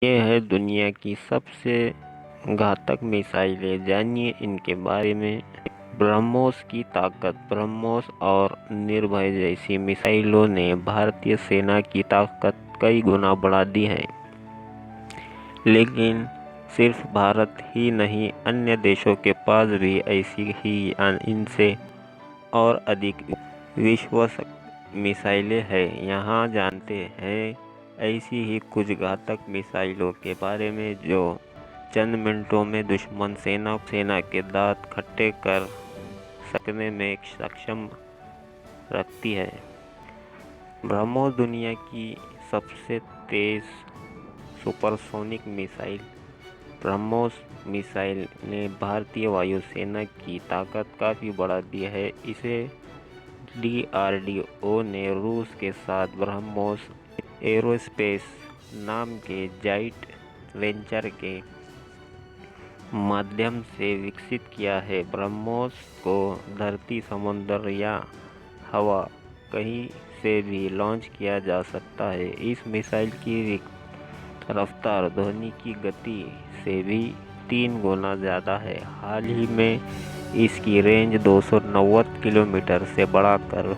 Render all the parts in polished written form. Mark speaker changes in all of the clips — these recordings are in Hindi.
Speaker 1: ये है दुनिया की सबसे घातक मिसाइलें, जानिए इनके बारे में। ब्रह्मोस की ताकत। ब्रह्मोस और निर्भय जैसी मिसाइलों ने भारतीय सेना की ताकत कई गुना बढ़ा दी है। लेकिन सिर्फ भारत ही नहीं, अन्य देशों के पास भी ऐसी ही इनसे और अधिक विश्वसनीय मिसाइलें हैं। यहाँ जानते हैं ऐसी ही कुछ घातक मिसाइलों के बारे में जो चंद मिनटों में दुश्मन सेना के दांत खट्टे कर सकने में सक्षम रखती है। ब्रह्मोस दुनिया की सबसे तेज सुपरसोनिक मिसाइल। ब्रह्मोस मिसाइल ने भारतीय वायुसेना की ताकत काफ़ी बढ़ा दी है। इसे DRDO ने रूस के साथ ब्रह्मोस एरोस्पेस नाम के जॉइंट वेंचर के माध्यम से विकसित किया है। ब्रह्मोस को धरती, समुद्र या हवा कहीं से भी लॉन्च किया जा सकता है। इस मिसाइल की रफ्तार ध्वनि की गति से भी 3 गुना ज़्यादा है। हाल ही में इसकी रेंज 290 किलोमीटर से बढ़ाकर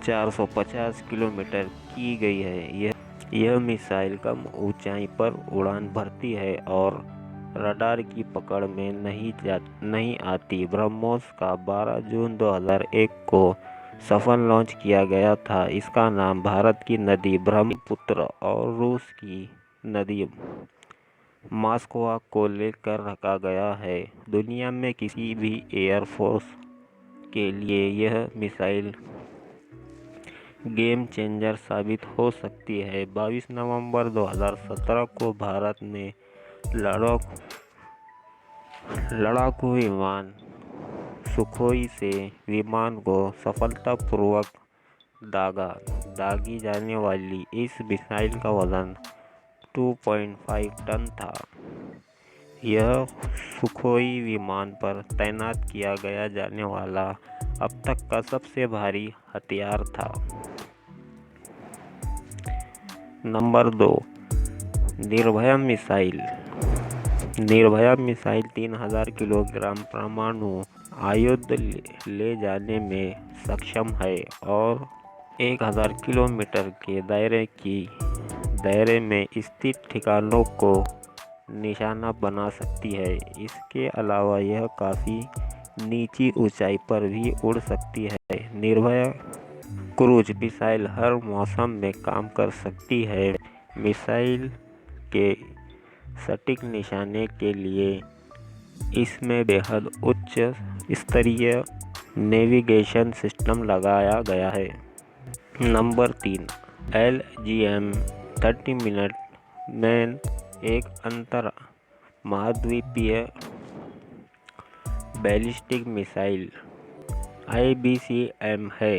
Speaker 1: 450 किलोमीटर की गई है। यह मिसाइल कम ऊंचाई पर उड़ान भरती है और रडार की पकड़ में नहीं आती। ब्रह्मोस का 12 जून 2001 को सफल लॉन्च किया गया था। इसका नाम भारत की नदी ब्रह्मपुत्र और रूस की नदी मॉस्कवा को लेकर रखा गया है। दुनिया में किसी भी एयरफोर्स के लिए यह मिसाइल गेम चेंजर साबित हो सकती है। 22 नवंबर 2017 को भारत ने लड़ाकू विमान सुखोई से विमान को सफलतापूर्वक दागी जाने वाली इस मिसाइल का वजन 2.5 टन था। यह सुखोई विमान पर तैनात किया गया जाने वाला अब तक का सबसे भारी हथियार था। Number 2, Nirbhaya missile. Nirbhaya missile 3000 kilogram परमाणु आयुध ले जाने में सक्षम है और 1000 किलोमीटर के दायरे में स्थित ठिकानों को निशाना बना सकती है। इसके अलावा यह काफ़ी नीची ऊंचाई पर भी उड़ सकती है। निर्भया क्रूज मिसाइल हर मौसम में काम कर सकती है। मिसाइल के सटीक निशाने के लिए इसमें बेहद उच्च स्तरीय नेविगेशन सिस्टम लगाया गया है। नंबर 3, LGM-30 मिनटमैन एक अंतर महाद्वीपीय बैलिस्टिक मिसाइल IBCM है।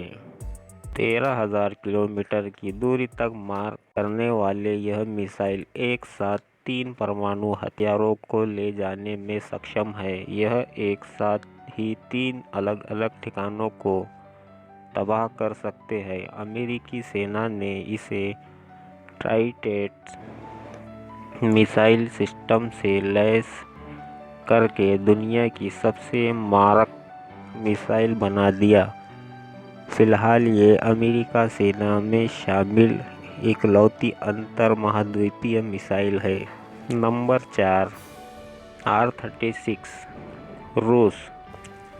Speaker 1: 13,000 किलोमीटर की दूरी तक मार करने वाले यह मिसाइल एक साथ 3 परमाणु हथियारों को ले जाने में सक्षम है। यह एक साथ ही 3 अलग-अलग ठिकानों को तबाह कर सकते हैं। अमेरिकी सेना ने इसे ट्राइडेंट मिसाइल सिस्टम से लैस करके दुनिया की सबसे मारक मिसाइल बना दिया। फिलहाल ये अमेरिका सेना में शामिल इकलौती अंतर महाद्वीपीय मिसाइल है। नंबर 4, R-36 रूस।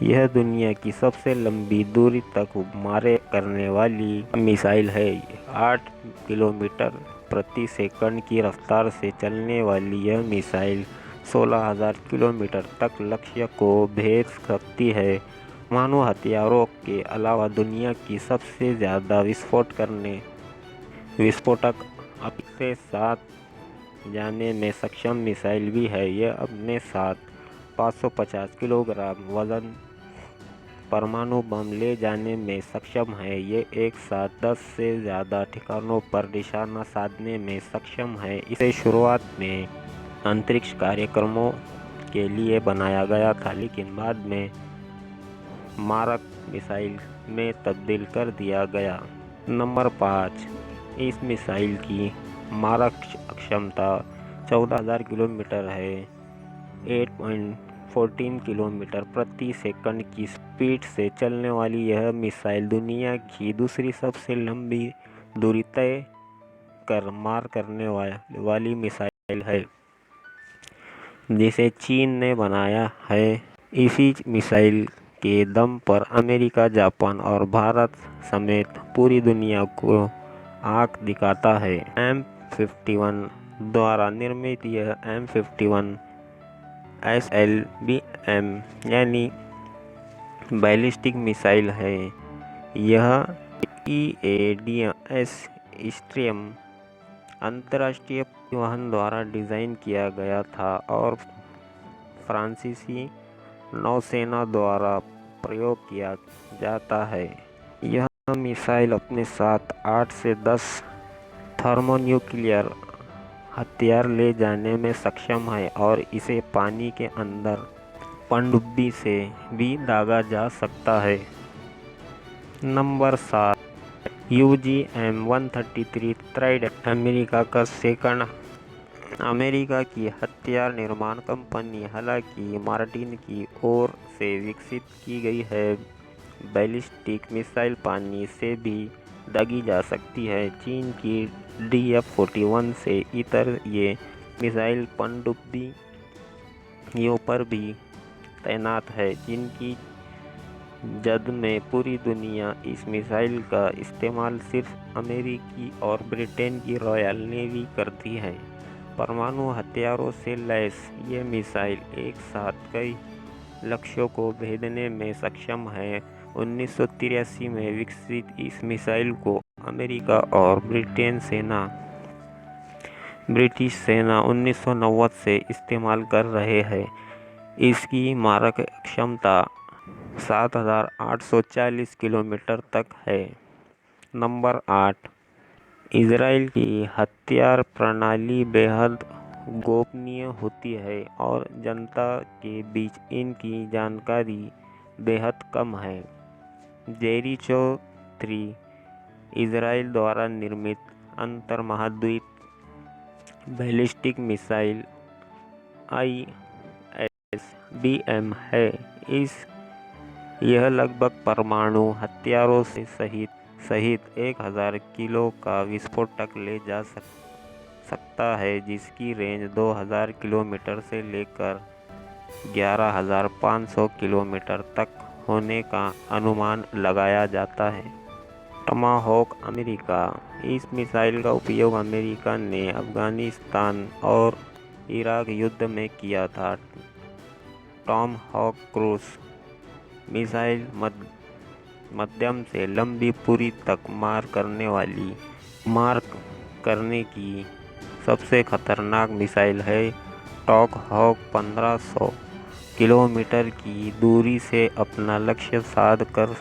Speaker 1: यह दुनिया की सबसे लंबी दूरी तक मारे करने वाली मिसाइल है। 8 किलोमीटर प्रति सेकंड की रफ्तार से चलने वाली यह मिसाइल 16,000 किलोमीटर तक लक्ष्य को भेद सकती है। परमाणु हथियारों के अलावा दुनिया की सबसे ज़्यादा विस्फोटक अपने साथ जाने में सक्षम मिसाइल भी है। यह अपने साथ 550 किलोग्राम वजन परमाणु बम ले जाने में सक्षम है। ये एक साथ 10 से ज़्यादा ठिकानों पर निशाना साधने में सक्षम है। इसे शुरुआत में अंतरिक्ष कार्यक्रमों के लिए बनाया गया था, लेकिन बाद में मारक मिसाइल में तब्दील कर दिया गया। नंबर 5, इस मिसाइल की मारक क्षमता 14,000 किलोमीटर है। 8.14 किलोमीटर प्रति सेकंड की स्पीड से चलने वाली यह मिसाइल दुनिया की दूसरी सबसे लंबी दूरी तय कर मार करने वाली मिसाइल है, जिसे चीन ने बनाया है। इसी मिसाइल के दम पर अमेरिका, जापान और भारत समेत पूरी दुनिया को आंख दिखाता है। M51 द्वारा निर्मित यह M51 SLBM यानी बैलिस्टिक मिसाइल है। यह EADS स्ट्रीम अंतर्राष्ट्रीय परिवहन द्वारा डिज़ाइन किया गया था और फ्रांसीसी नौसेना द्वारा प्रयोग किया जाता है। यह मिसाइल अपने साथ 8 से 10 थर्मोन्यूक्लियर हथियार ले जाने में सक्षम है और इसे पानी के अंदर पनडुब्बी से भी दागा जा सकता है। नंबर 7 UGM-133 ट्राइडेंट अमेरिका की हथियार निर्माण कंपनी, हालांकि मार्टिन की ओर से विकसित की गई है, बैलिस्टिक मिसाइल पानी से भी दागी जा सकती है। चीन की DF-41 से इतर ये मिसाइल पनडुब्बियों पर भी तैनात है, जिनकी जद में पूरी दुनिया इस मिसाइल का इस्तेमाल सिर्फ अमेरिकी और ब्रिटेन की रॉयल नेवी करती है। परमाणु हथियारों से लैस ये मिसाइल एक साथ कई लक्ष्यों को भेदने में सक्षम है। 1983 में विकसित इस मिसाइल को अमेरिका और ब्रिटिश सेना 1990 से इस्तेमाल कर रहे हैं। इसकी मारक क्षमता 7,840 किलोमीटर तक है। नंबर 8 इजराइल की हथियार प्रणाली बेहद गोपनीय होती है और जनता के बीच इनकी जानकारी बेहद कम है। जेरिचो 3 इजराइल द्वारा निर्मित अंतर्महाद्वीप बैलिस्टिक मिसाइल ISBM है। यह लगभग परमाणु हथियारों से सहित 1000 किलो का विस्फोटक ले जा सकता है, जिसकी रेंज 2000 किलोमीटर से लेकर 11,500 किलोमीटर तक होने का अनुमान लगाया जाता है। टमाहोक अमेरिका इस मिसाइल का उपयोग अमेरिका ने अफगानिस्तान और इराक युद्ध में किया था। टॉमहॉक क्रूज मिसाइल मध्यम से लंबी दूरी तक मार करने की सबसे खतरनाक मिसाइल है। टॉमहॉक 1500 किलोमीटर की दूरी से अपना लक्ष्य साध कर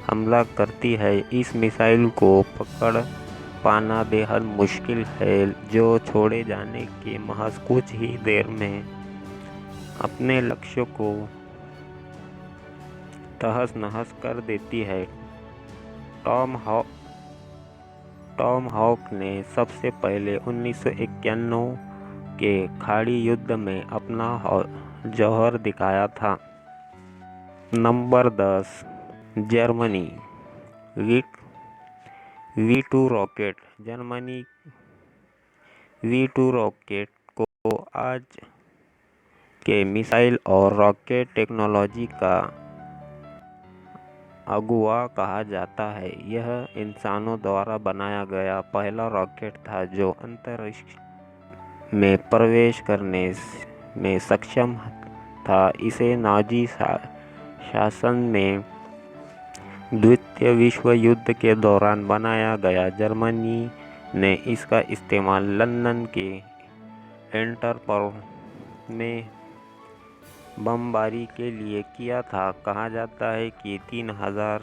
Speaker 1: हमला करती है। इस मिसाइल को पकड़ पाना बेहद मुश्किल है, जो छोड़े जाने के महज कुछ ही देर में अपने लक्ष्य को तहस-नहस कर देती है। टॉमहॉक ने सबसे पहले 1991 के खाड़ी युद्ध में अपना जौहर दिखाया था। Number 10 Germany V2 rocket Germany V2 rocket को आज के मिसाइल और रॉकेट टेक्नोलॉजी का अगुआ कहा जाता है। यह इंसानों द्वारा बनाया गया पहला रॉकेट था जो अंतरिक्ष में प्रवेश करने में सक्षम था। इसे नाज़ी शासन में द्वितीय विश्व युद्ध के दौरान बनाया गया। जर्मनी ने इसका इस्तेमाल लंदन के एंटवर्प में बमबारी के लिए किया था। कहा जाता है कि 3000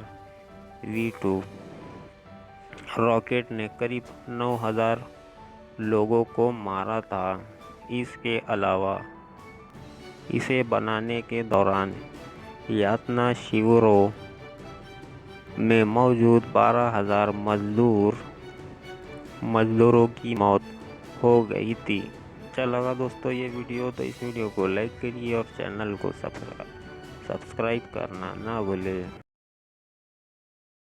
Speaker 1: V2 रॉकेट ने करीब 9000 लोगों को मारा था। इसके अलावा इसे बनाने के दौरान यातना शिविरों में मौजूद 12,000 मजदूरों की मौत हो गई थी। अच्छा लगा दोस्तों ये वीडियो तो इस वीडियो को लाइक करिए और चैनल को सब्सक्राइब करना ना भूलें।